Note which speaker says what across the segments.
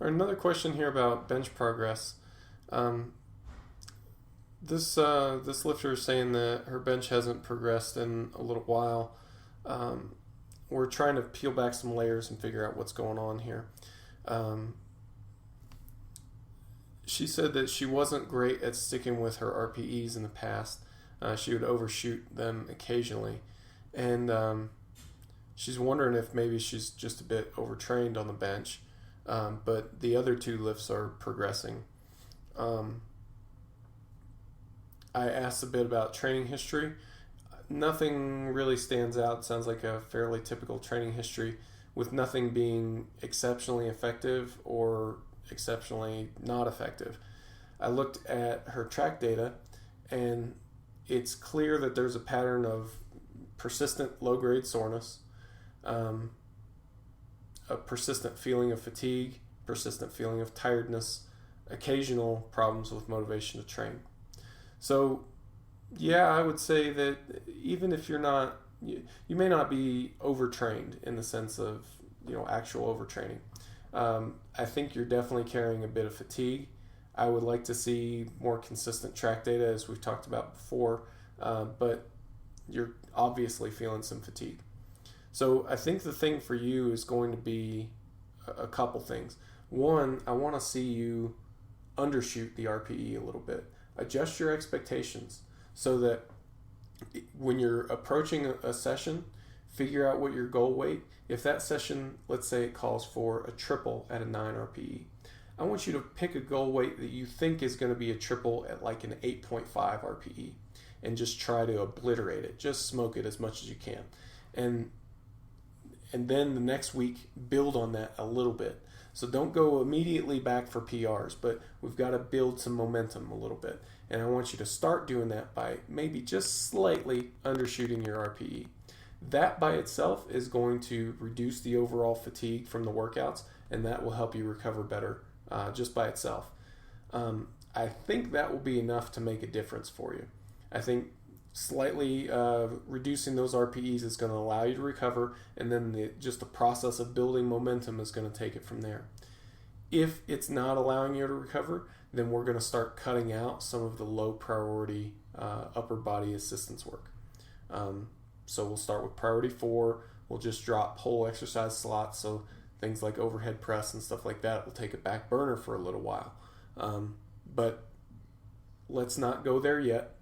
Speaker 1: All right, another question here about bench progress. Um, this lifter is saying that her bench hasn't progressed in a little while. Um, we're trying to peel back some layers and figure out what's going on here. Um, she said that she wasn't great at sticking with her RPEs in the past. She would overshoot them occasionally, and she's wondering if maybe she's just a bit overtrained on the bench. But the other two lifts are progressing. Um, I asked a bit about training history. Nothing really stands out. Sounds like a fairly typical training history, with nothing being exceptionally effective or exceptionally not effective. I looked at her track data, and it's clear that there's a pattern of persistent low grade soreness, um, a persistent feeling of fatigue, persistent feeling of tiredness, occasional problems with motivation to train. So, yeah, I would say that even if you're not, you may not be overtrained in the sense of actual overtraining. I think you're definitely carrying a bit of fatigue. I would like to see more consistent track data, as we've talked about before, but you're obviously feeling some fatigue. So I think the thing for you is going to be a couple things. One, I want to see you undershoot the RPE a little bit. Adjust your expectations so that when you're approaching a session, figure out what your goal weight. If that session, let's say it calls for a triple at a 9 RPE, I want you to pick a goal weight that you think is going to be a triple at like an 8.5 RPE and just try to obliterate it. Just smoke it as much as you can. And then the next week, build on that a little bit. So don't go immediately back for PRs, but we've got to build some momentum a little bit. And I want you to start doing that by maybe just slightly undershooting your RPE. That by itself is going to reduce the overall fatigue from the workouts, and that will help you recover better just by itself. I think that will be enough to make a difference for you. I think slightly reducing those RPEs is going to allow you to recover, and then just the process of building momentum is going to take it from there. If it's not allowing you to recover, then we're going to start cutting out some of the low priority upper body assistance work. So we'll start with priority 4. We'll just drop whole exercise slots, so things like overhead press and stuff like that will take a back burner for a little while. But let's not go there yet.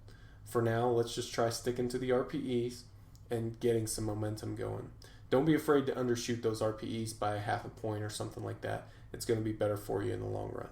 Speaker 1: For now, let's just try sticking to the RPEs and getting some momentum going. Don't be afraid to undershoot those RPEs by half a point or something like that. It's going to be better for you in the long run.